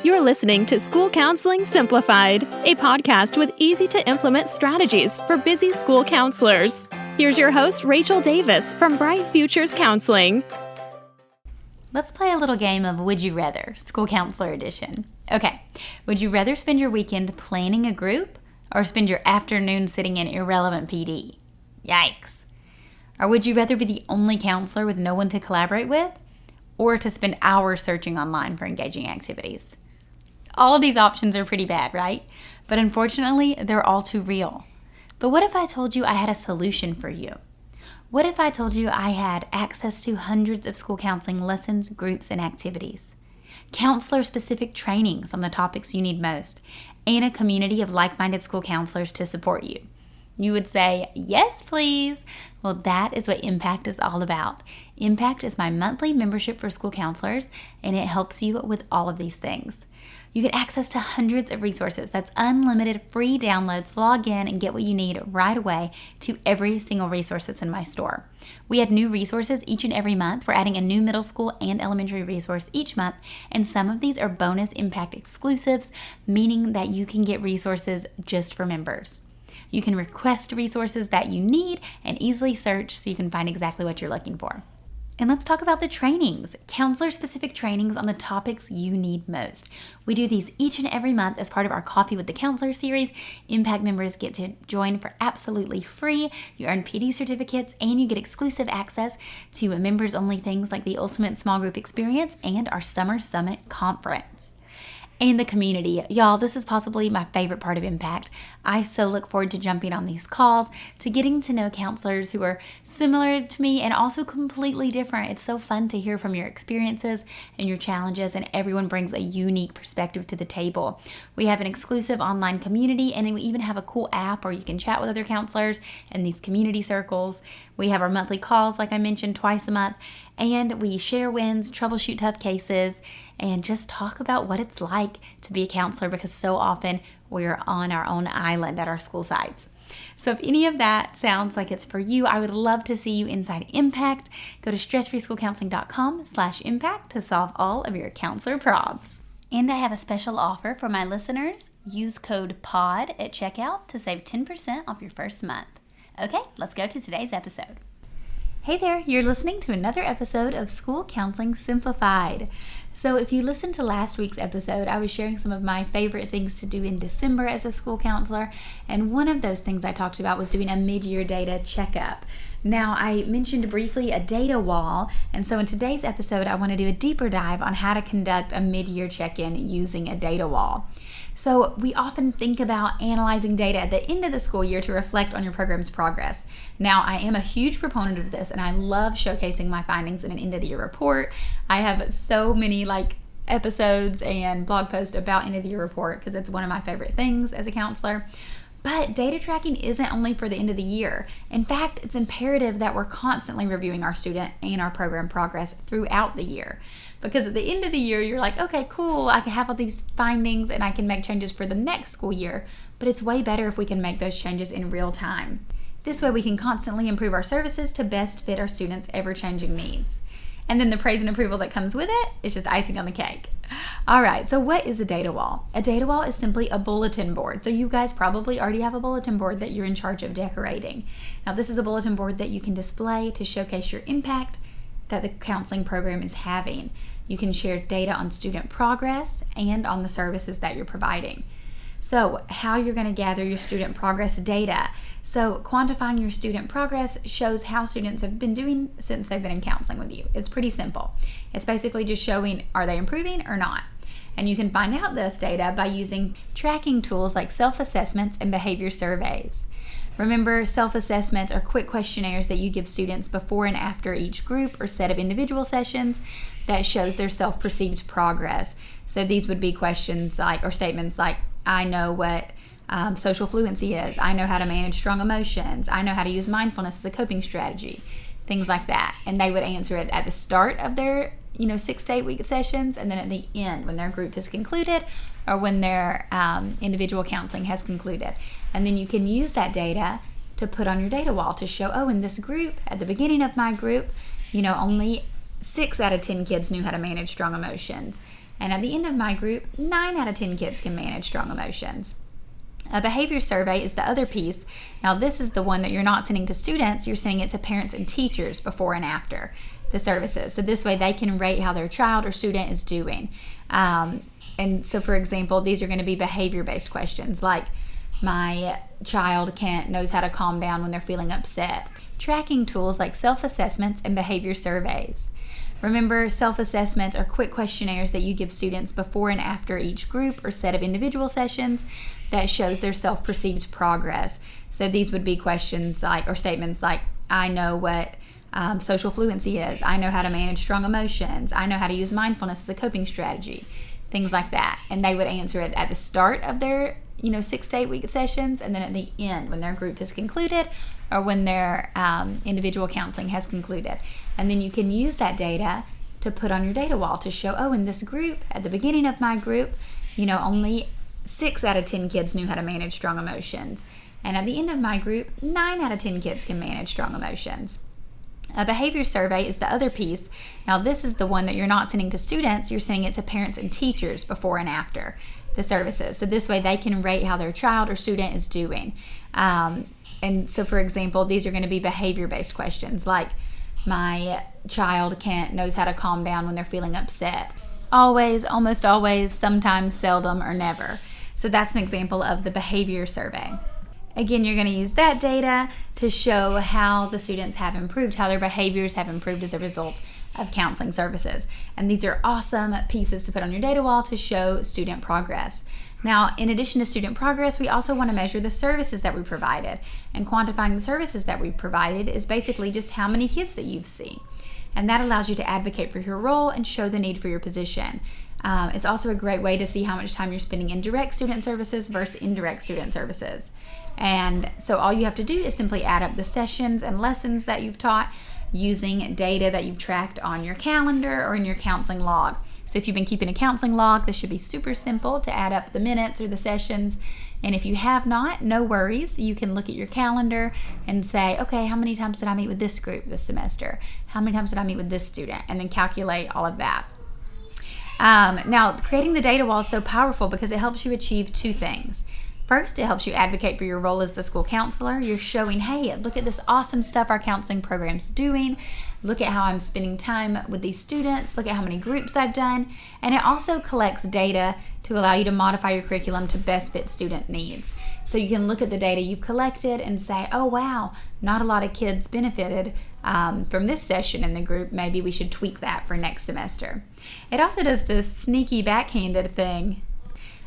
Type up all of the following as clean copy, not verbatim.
You're listening to School Counseling Simplified, a podcast with easy-to-implement strategies for busy school counselors. Here's your host, Rachel Davis from Bright Futures Counseling. Let's play a little game of Would You Rather, School Counselor Edition. Okay, would you rather spend your weekend planning a group or spend your afternoon sitting in irrelevant PD? Yikes. Or would you rather be the only counselor with no one to collaborate with, or to spend hours searching online for engaging activities? All of these options are pretty bad, right? But unfortunately, they're all too real. But what if I told you I had a solution for you? What if I told you I had access to hundreds of school counseling lessons, groups, and activities, counselor-specific trainings on the topics you need most, and a community of like-minded school counselors to support you? You would say, yes, please. Well, that is what Impact is all about. Impact is my monthly membership for school counselors, and it helps you with all of these things. You get access to hundreds of resources. That's unlimited free downloads. Log in and get what you need right away to every single resource that's in my store. We add new resources each and every month. We're adding a new middle school and elementary resource each month, and some of these are bonus Impact exclusives, meaning that you can get resources just for members. You can request resources that you need and easily search so you can find exactly what you're looking for. And let's talk about the trainings, counselor-specific trainings on the topics you need most. We do these each and every month as part of our Coffee with the Counselor series. Impact members get to join for absolutely free. You earn PD certificates and you get exclusive access to members-only things like the Ultimate Small Group Experience and our Summer Summit Conference. And the community. Y'all, this is possibly my favorite part of Impact. I so look forward to jumping on these calls, to getting to know counselors who are similar to me and also completely different. It's so fun to hear from your experiences and your challenges, and everyone brings a unique perspective to the table. We have an exclusive online community, and we even have a cool app where you can chat with other counselors in these community circles. We have our monthly calls, like I mentioned, twice a month, and we share wins, troubleshoot tough cases, and just talk about what it's like to be a counselor, because so often we're on our own island at our school sites. So if any of that sounds like it's for you, I would love to see you inside Impact. Go to stressfreeschoolcounseling.com/impact to solve all of your counselor problems. And I have a special offer for my listeners. Use code POD at checkout to save 10% off your first month. Okay, let's go to today's episode. Hey there, you're listening to another episode of School Counseling Simplified. So if you listened to last week's episode, I was sharing some of my favorite things to do in December as a school counselor, and one of those things I talked about was doing a mid-year data checkup. Now, I mentioned briefly a data wall, and so in today's episode, I want to do a deeper dive on how to conduct a mid-year check-in using a data wall. So we often think about analyzing data at the end of the school year to reflect on your program's progress. Now, I am a huge proponent of this, and I love showcasing my findings in an end-of-the-year report. I have so many episodes and blog posts about end-of-the-year report because it's one of my favorite things as a counselor. But data tracking isn't only for the end of the year. In fact, it's imperative that we're constantly reviewing our student and our program progress throughout the year. Because at the end of the year, you're like, okay, cool, I can have all these findings and I can make changes for the next school year. But it's way better if we can make those changes in real time. This way we can constantly improve our services to best fit our students' ever-changing needs. And then the praise and approval that comes with it is just icing on the cake. All right, so what is a data wall? A data wall is simply a bulletin board. So you guys probably already have a bulletin board that you're in charge of decorating. Now, this is a bulletin board that you can display to showcase your impact that the counseling program is having. You can share data on student progress and on the services that you're providing. So how you're going to gather your student progress data. So quantifying your student progress shows how students have been doing since they've been in counseling with you. It's pretty simple. It's basically just showing, are they improving or not? And you can find out this data by using tracking tools like self-assessments and behavior surveys. Remember, self-assessments are quick questionnaires that you give students before and after each group or set of individual sessions that shows their self-perceived progress. So these would be questions or statements like, I know what social fluency is. I know how to manage strong emotions. I know how to use mindfulness as a coping strategy. Things like that. And they would answer it at the start of their 6 to 8 week sessions, and then at the end when their group has concluded or when their individual counseling has concluded. And then you can use that data to put on your data wall to show, in this group, at the beginning of my group, only 6 out of 10 kids knew how to manage strong emotions. And at the end of my group, 9 out of 10 kids can manage strong emotions. A behavior survey is the other piece. Now, this is the one that you're not sending to students, you're sending it to parents and teachers before and after the services. So this way they can rate how their child or student is doing. And so, for example, these are going to be behavior-based questions like, my child knows how to calm down when they're feeling upset. Tracking tools like self-assessments and behavior surveys. Remember, self-assessments are quick questionnaires that you give students before and after each group or set of individual sessions that shows their self-perceived progress. So these would be questions like, or statements like, I know what social fluency is. I know how to manage strong emotions. I know how to use mindfulness as a coping strategy. Things like that. And they would answer it at the start of their 6 to 8 week sessions, and then at the end when their group has concluded or when their individual counseling has concluded. And then you can use that data to put on your data wall to show, oh, in this group, at the beginning of my group, only 6 out of 10 kids knew how to manage strong emotions. And at the end of my group, 9 out of 10 kids can manage strong emotions. A behavior survey is the other piece. Now, this is the one that you're not sending to students, you're sending it to parents and teachers before and after the services. So this way they can rate how their child or student is doing. And so, for example, these are going to be behavior-based questions like, my child knows how to calm down when they're feeling upset. Always, almost always, sometimes, seldom, or never. So that's an example of the behavior survey. Again, you're going to use that data to show how the students have improved, how their behaviors have improved as a result of counseling services. And these are awesome pieces to put on your data wall to show student progress. Now, in addition to student progress, we also want to measure the services that we provided. And quantifying the services that we provided is basically just how many kids that you've seen. And that allows you to advocate for your role and show the need for your position. It's also a great way to see how much time you're spending in direct student services versus indirect student services. And so all you have to do is simply add up the sessions and lessons that you've taught using data that you've tracked on your calendar or in your counseling log. So if you've been keeping a counseling log, this should be super simple to add up the minutes or the sessions. And if you have not, no worries. You can look at your calendar and say, okay, how many times did I meet with this group this semester? How many times did I meet with this student? And then calculate all of that. Now, creating the data wall is so powerful because it helps you achieve 2 things. First, it helps you advocate for your role as the school counselor. You're showing, hey, look at this awesome stuff our counseling program's doing. Look at how I'm spending time with these students. Look at how many groups I've done. And it also collects data to allow you to modify your curriculum to best fit student needs. So you can look at the data you've collected and say, oh, wow, not a lot of kids benefited from this session in the group. Maybe we should tweak that for next semester. It also does this sneaky backhanded thing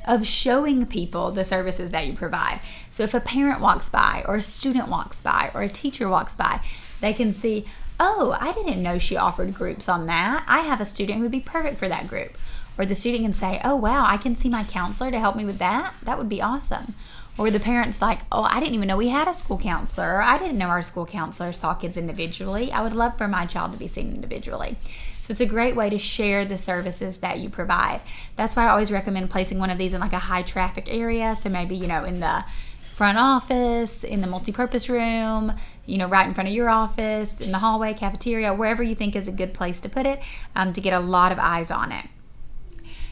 of showing people the services that you provide. So if a parent walks by or a student walks by or a teacher walks by, they can see, oh, I didn't know she offered groups on that. I have a student who would be perfect for that group. Or the student can say, oh, wow, I can see my counselor to help me with that. That would be awesome. Or the parent's like, oh, I didn't even know we had a school counselor. Or I didn't know our school counselor saw kids individually. I would love for my child to be seen individually. So it's a great way to share the services that you provide. That's why I always recommend placing one of these in like a high traffic area. So maybe, in the front office, in the multi-purpose room, right in front of your office, in the hallway, cafeteria, wherever you think is a good place to put it to get a lot of eyes on it.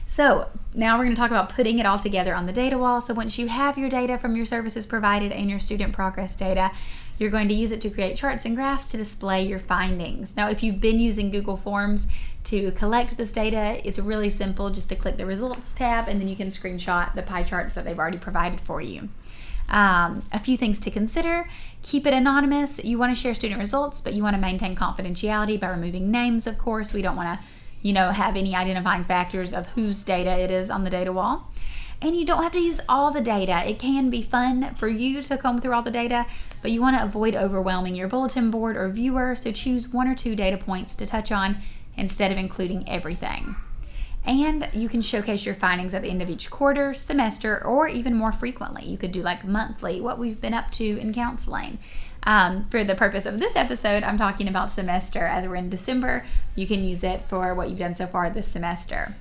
So now we're going to talk about putting it all together on the data wall. So once you have your data from your services provided and your student progress data, you're going to use it to create charts and graphs to display your findings. Now, if you've been using Google Forms to collect this data, it's really simple just to click the results tab and then you can screenshot the pie charts that they've already provided for you. A few things to consider. Keep it anonymous. You want to share student results, but you want to maintain confidentiality by removing names, of course. We don't want to have any identifying factors of whose data it is on the data wall. And you don't have to use all the data. It can be fun for you to comb through all the data, but you want to avoid overwhelming your bulletin board or viewer, so choose 1 or 2 data points to touch on instead of including everything. And you can showcase your findings at the end of each quarter, semester, or even more frequently. You could do like monthly, what we've been up to in counseling. For the purpose of this episode, I'm talking about semester. As we're in December, you can use it for what you've done so far this semester.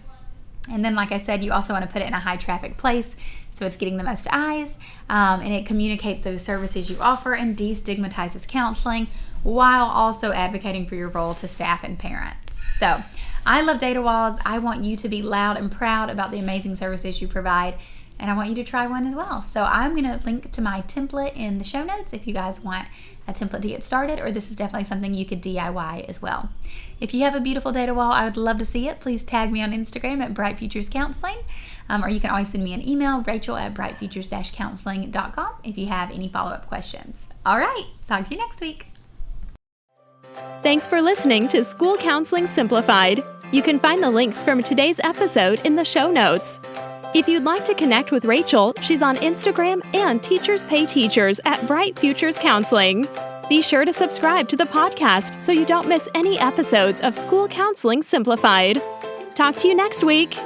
And then, like I said, you also want to put it in a high traffic place so it's getting the most eyes, and it communicates those services you offer and destigmatizes counseling while also advocating for your role to staff and parents. So I love data walls. I want you to be loud and proud about the amazing services you provide, and I want you to try one as well. So I'm going to link to my template in the show notes if you guys want a template to get started, or this is definitely something you could DIY as well. If you have a beautiful data wall, I would love to see it. Please tag me on Instagram at Bright Futures Counseling, or you can always send me an email, rachel@brightfutures-counseling.com, if you have any follow-up questions. All right, talk to you next week. Thanks for listening to School Counseling Simplified. You can find the links from today's episode in the show notes. If you'd like to connect with Rachel, she's on Instagram and Teachers Pay Teachers at Bright Futures Counseling. Be sure to subscribe to the podcast so you don't miss any episodes of School Counseling Simplified. Talk to you next week.